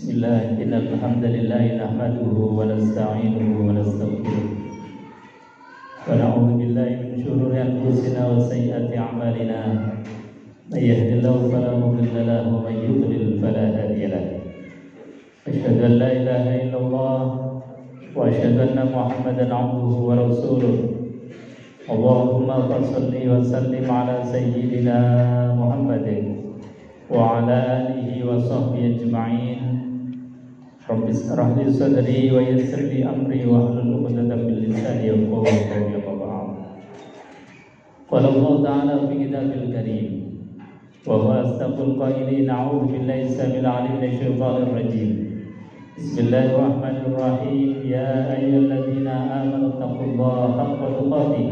Bismillah, innal hamdalillah nahmaduhu wa nasta'inuhu wa nastaghfiruh wa na'udzu billahi min shururi anfusina wa sayyiati a'malina may yahdihillahu fala mudilla lahu wa may yudlil fala hadiya lahu asyhadu an la ilaha illallah wa asyhadu anna Muhammadan 'abduhu wa rasuluh Allahumma shalli wa sallim ala sayyidina Muhammadin wa ala alihi wa sahbihi ajma'in. Rabbi ishrah li sadri wa yassir li amri wa hlul 'uqdatam min lisani yafqahu qawli. Qala Allah ta'ala fi kitabil karim wa huwa asdaqul qailin. A'udzu billahi samil 'alim minasy syaithanir rajim. Bismillahirrahmanirrahim. Ya ayyuhalladzina amanu taqullaha haqqa tuqatih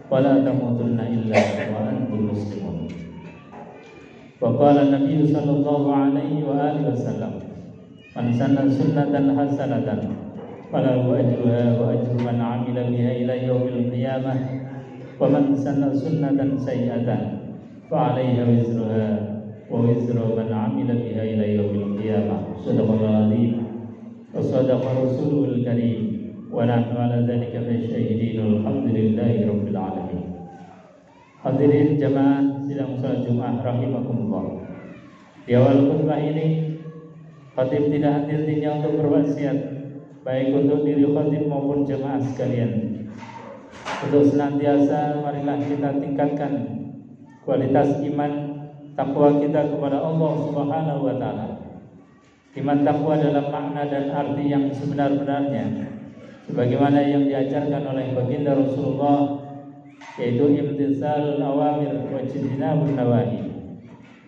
wa la tamutunna illa wa antum muslimun. Wa qala Nabi sallallahu alaihi wa alihi wasallam, man sanna sunnatan hasanatan falahu ajruha wa ajru man 'amila biha ila yaumil qiyamah wa man sanna sunnatan sayyi'atan fa 'alaiha wizruha wa wizru man 'amila biha ila yaumil qiyamah. Shadaqallahu azim wa shadaqa rasulul karim wa nahnu 'ala dzalika masyahidin. Alhamdulillahi rabbil alamin. Hadirin jamaah sidang salat Jumat rahimakumullah. Di awal khutbah ini khatib tidak henti-hentinya untuk berwasiat baik untuk diri khatib maupun jamaah sekalian untuk senantiasa marilah kita tingkatkan kualitas iman takwa kita kepada Allah Subhanahu wa taala. Iman takwa dalam makna dan arti yang sebenar-benarnya sebagaimana yang diajarkan oleh baginda Rasulullah, yaitu imtitsalul awamir wa ijtinabun nawahi,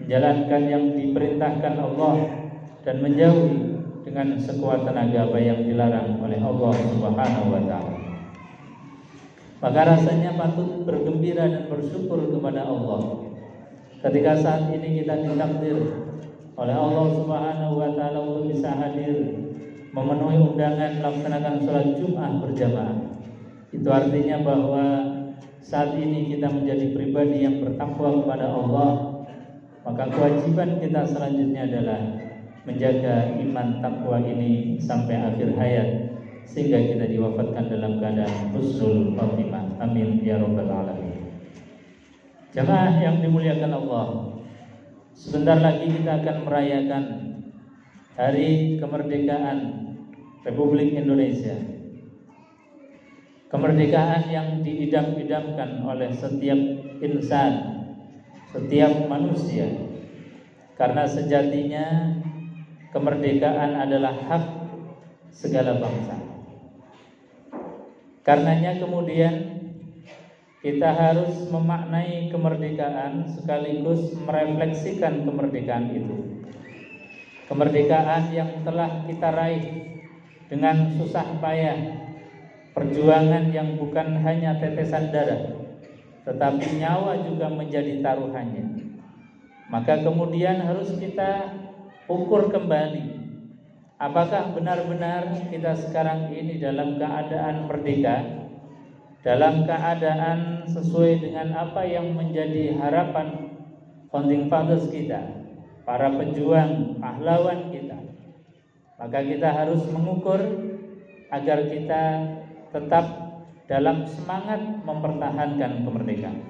menjalankan yang diperintahkan Allah dan menjauhi dengan sekuat tenaga apa yang dilarang oleh Allah Subhanahu wa taala. Maka rasanya patut bergembira dan bersyukur kepada Allah ketika saat ini kita ditakdir oleh Allah Subhanahu wa taala untuk bisa hadir memenuhi undangan melaksanakan sholat Jumat berjamaah. Itu artinya bahwa saat ini kita menjadi pribadi yang bertakwa kepada Allah, maka kewajiban kita selanjutnya adalah menjaga iman takwa ini sampai akhir hayat sehingga kita diwafatkan dalam keadaan husnul khatimah. Amin ya rabbal alamin. Jamaah yang dimuliakan Allah, sebentar lagi kita akan merayakan Hari Kemerdekaan Republik Indonesia. Kemerdekaan yang diidam-idamkan oleh setiap insan, setiap manusia. Karena sejatinya kemerdekaan adalah hak segala bangsa. Karenanya kemudian kita harus memaknai kemerdekaan sekaligus merefleksikan kemerdekaan itu. Kemerdekaan yang telah kita raih dengan susah payah, perjuangan yang bukan hanya tetesan darah tetapi nyawa juga menjadi taruhannya. Maka kemudian harus kita ukur kembali, apakah benar-benar kita sekarang ini dalam keadaan merdeka, dalam keadaan sesuai dengan apa yang menjadi harapan founding fathers kita, para pejuang pahlawan kita. Maka kita harus mengukur agar kita tetap dalam semangat mempertahankan kemerdekaan.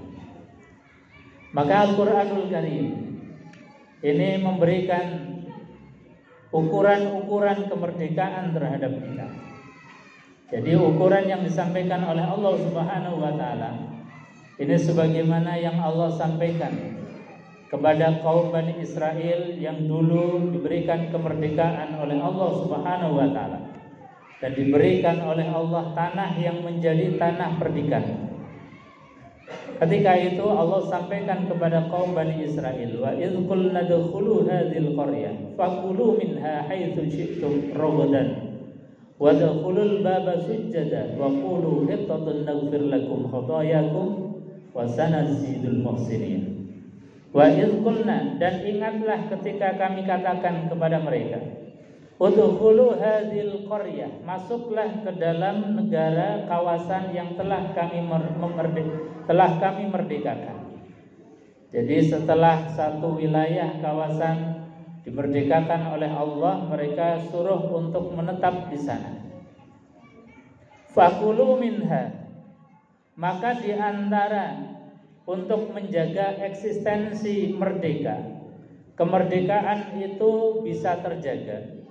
Maka Al-Quranul Karim ini memberikan ukuran-ukuran kemerdekaan terhadap kita. Jadi ukuran yang disampaikan oleh Allah Subhanahu wa taala ini sebagaimana yang Allah sampaikan kepada kaum Bani Israel yang dulu diberikan kemerdekaan oleh Allah Subhanahu wa taala dan diberikan oleh Allah tanah yang menjadi tanah perdikan. Ketika itu Allah sampaikan kepada kaum Bani Israel, wa idz qulna dkhulu hadzal qaryah fakulu minha haitsu syi'tum ragadan wa dkhulul baba sujada wa qulu hitatun naghfir lakum khatayakum wa sanazidul muhsinin. Wa idz qulna, dan ingatlah ketika kami katakan kepada mereka, udkhulu hadzal qaryah, masuklah ke dalam negara kawasan yang telah kami merdekakan. Jadi setelah satu wilayah kawasan dimerdekakan oleh Allah, mereka suruh untuk menetap di sana. Fakulu minha, maka di antara untuk menjaga eksistensi merdeka, kemerdekaan itu bisa terjaga,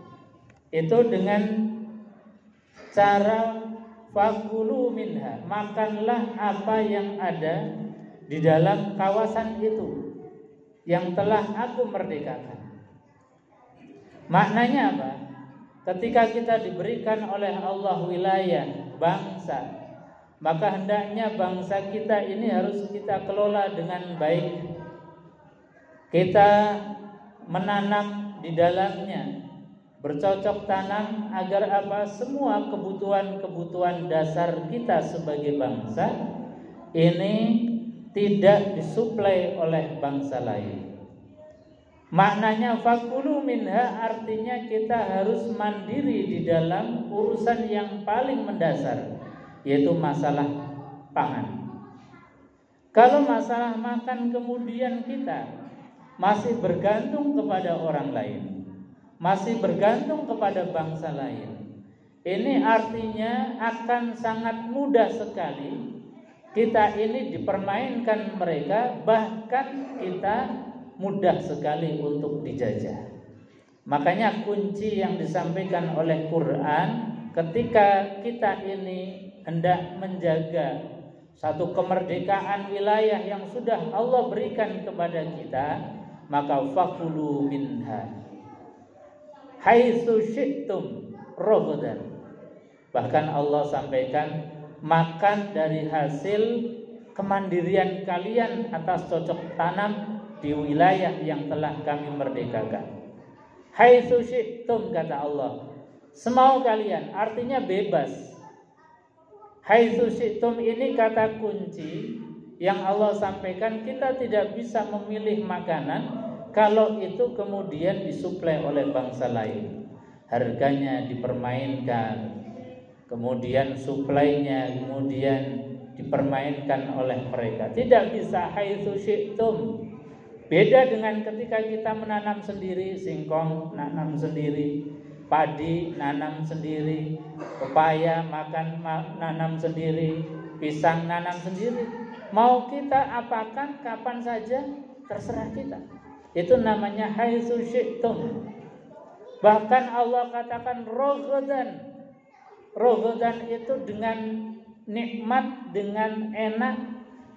itu dengan cara fakulu minha, makanlah apa yang ada di dalam kawasan itu yang telah aku merdekakan. Maknanya apa? Ketika kita diberikan oleh Allah wilayah, bangsa, maka hendaknya bangsa kita ini harus kita kelola dengan baik. Kita menanam di dalamnya, bercocok tanam agar apa? Semua kebutuhan-kebutuhan dasar kita sebagai bangsa ini tidak disuplai oleh bangsa lain. Maknanya fakulu minha artinya kita harus mandiri di dalam urusan yang paling mendasar, yaitu masalah pangan. Kalau masalah makan kemudian kita masih bergantung kepada orang lain, masih bergantung kepada bangsa lain, ini artinya akan sangat mudah sekali kita ini dipermainkan mereka, bahkan kita mudah sekali untuk dijajah. Makanya kunci yang disampaikan oleh Quran ketika kita ini hendak menjaga satu kemerdekaan wilayah yang sudah Allah berikan kepada kita, maka fakulu minha haitsu syi'tum ragadan. Bahkan Allah sampaikan, makan dari hasil kemandirian kalian atas cocok tanam di wilayah yang telah kami merdekakan. Haitsu syi'tum, kata Allah, semau kalian, artinya bebas. Haitsu syi'tum ini kata kunci yang Allah sampaikan. Kita tidak bisa memilih makanan kalau itu kemudian disuplai oleh bangsa lain, harganya dipermainkan, kemudian suplainya kemudian dipermainkan oleh mereka. Tidak bisa haitsu syi'tum. Beda dengan ketika kita menanam sendiri, singkong nanam sendiri, padi nanam sendiri, pepaya nanam sendiri, pisang nanam sendiri. Mau kita apakan kapan saja terserah kita. Itu namanya haitsu syi'tum. Bahkan Allah katakan rogodan. Rogodan itu dengan nikmat, dengan enak,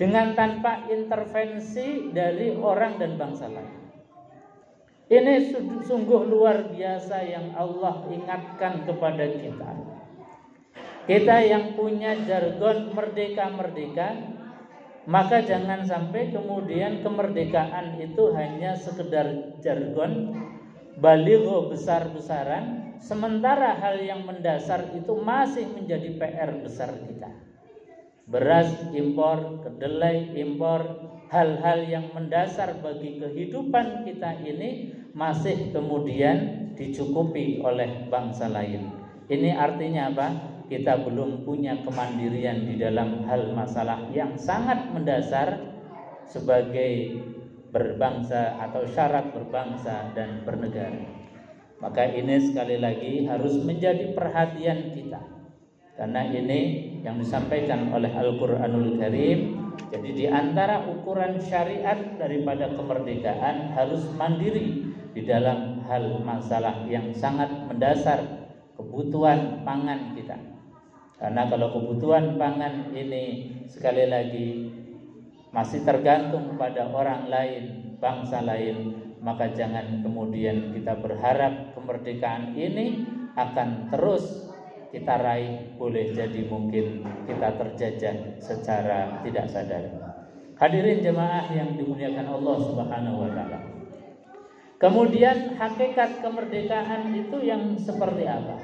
dengan tanpa intervensi dari orang dan bangsa lain. Ini sungguh luar biasa yang Allah ingatkan kepada kita. Kita yang punya jargon merdeka-merdeka, maka jangan sampai kemudian kemerdekaan itu hanya sekedar jargon, baligho besar-besaran, sementara hal yang mendasar itu masih menjadi PR besar kita. Beras impor, kedelai impor, hal-hal yang mendasar bagi kehidupan kita ini masih kemudian dicukupi oleh bangsa lain. Ini artinya apa? Kita belum punya kemandirian di dalam hal masalah yang sangat mendasar sebagai berbangsa atau syarat berbangsa dan bernegara. Maka ini sekali lagi harus menjadi perhatian kita, karena ini yang disampaikan oleh Al-Quranul Karim. Jadi di antara ukuran syariat daripada kemerdekaan harus mandiri di dalam hal masalah yang sangat mendasar, kebutuhan pangan kita. Karena kalau kebutuhan pangan ini sekali lagi masih tergantung pada orang lain, bangsa lain, maka jangan kemudian kita berharap kemerdekaan ini akan terus kita raih. Boleh jadi mungkin kita terjajah secara tidak sadar. Hadirin jemaah yang dimuliakan Allah Subhanahu wa taala. Kemudian hakikat kemerdekaan itu yang seperti apa?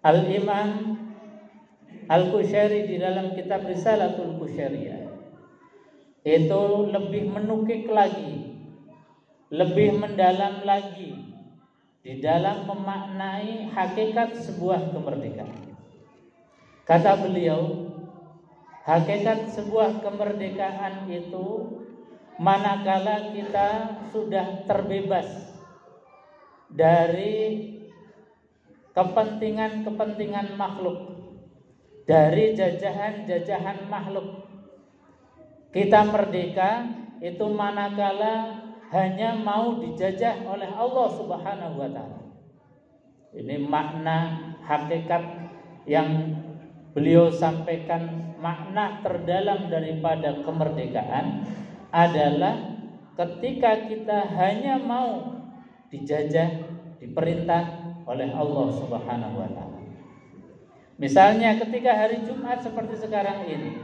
Al-Imam Al-Qusyari di dalam kitab Risalatul Qusyariyah itu lebih menukik lagi, lebih mendalam lagi di dalam memaknai hakikat sebuah kemerdekaan. Kata beliau, hakikat sebuah kemerdekaan itu manakala kita sudah terbebas dari kepentingan-kepentingan makhluk, dari jajahan-jajahan makhluk. Kita merdeka itu manakala hanya mau dijajah oleh Allah Subhanahu wa taala. Ini makna hakikat yang beliau sampaikan, makna terdalam daripada kemerdekaan adalah ketika kita hanya mau dijajah, diperintah oleh Allah Subhanahu wa taala. Misalnya ketika hari Jumat seperti sekarang ini,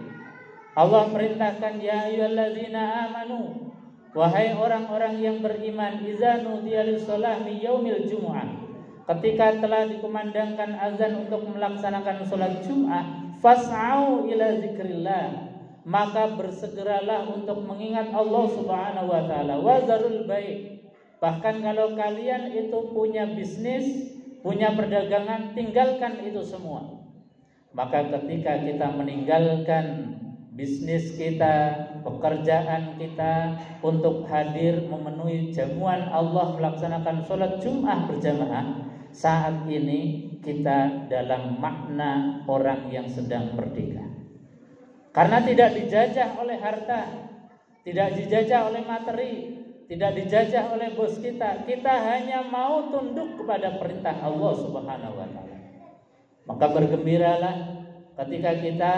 Allah perintahkan, ya ayyuhalladzina amanu, wahai orang-orang yang beriman, idza nudiya lis-shalah min yaumil jumu'ah, ketika telah dikumandangkan azan untuk melaksanakan salat Jumat, fas'au ila zikrillah, maka bersegeralah untuk mengingat Allah Subhanahu wa taala, wa zarul bai', bahkan kalau kalian itu punya bisnis, punya perdagangan, tinggalkan itu semua. Maka ketika kita meninggalkan bisnis kita, pekerjaan kita untuk hadir memenuhi jamuan Allah melaksanakan sholat Jum'ah berjamaah, saat ini kita dalam makna orang yang sedang merdeka. Karena tidak dijajah oleh harta, tidak dijajah oleh materi, tidak dijajah oleh bos kita. Kita hanya mau tunduk kepada perintah Allah Subhanahu wa taala. Maka bergembiralah ketika kita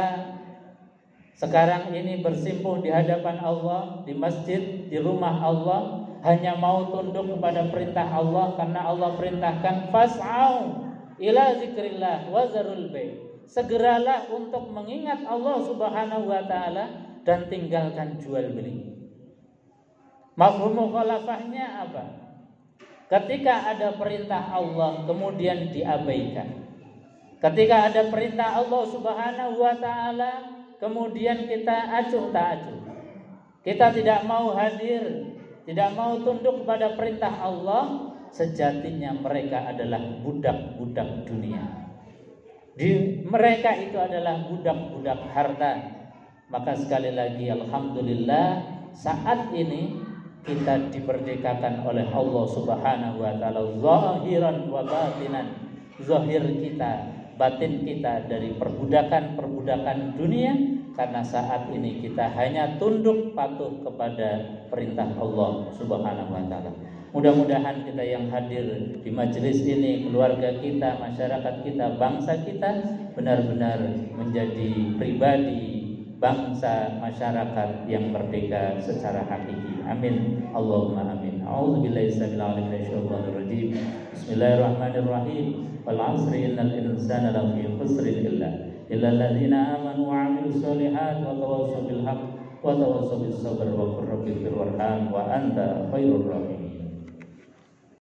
sekarang ini bersimpuh di hadapan Allah, di masjid, di rumah Allah, hanya mau tunduk kepada perintah Allah, karena Allah perintahkan fas'au ila zikrillah wa zarul bai'. Segeralah untuk mengingat Allah Subhanahu wa taala dan tinggalkan jual beli. Mafhum mukhalafahnya apa? Ketika ada perintah Allah kemudian diabaikan. Ketika ada perintah Allah Subhanahu wa taala kemudian kita acuh tak acuh. Kita tidak mau hadir, tidak mau tunduk kepada perintah Allah, sejatinya mereka adalah budak-budak dunia. Mereka itu adalah budak-budak harta. Maka sekali lagi alhamdulillah saat ini kita dimerdekakan oleh Allah Subhanahu wa taala zahiran wa batinan. Zahir kita, batin kita dari perbudakan dunia, karena saat ini kita hanya tunduk patuh kepada perintah Allah Subhanahu wa taala. Mudah-mudahan kita yang hadir di majelis ini, keluarga kita, masyarakat kita, bangsa kita benar-benar menjadi pribadi bangsa masyarakat yang merdeka secara hakiki. Amin. Allahumma amin. A'udzubillahi minasyaitonir rajim. Bismillahirrahmanirrahim. Wal 'asri innal insana lafi khusrin illa alladzina amanu wa 'amilus solihati wa tawassaw bil haqq wa tawassaw bis sabr wa qur rabbighfir warham wa anta khairur rahimin.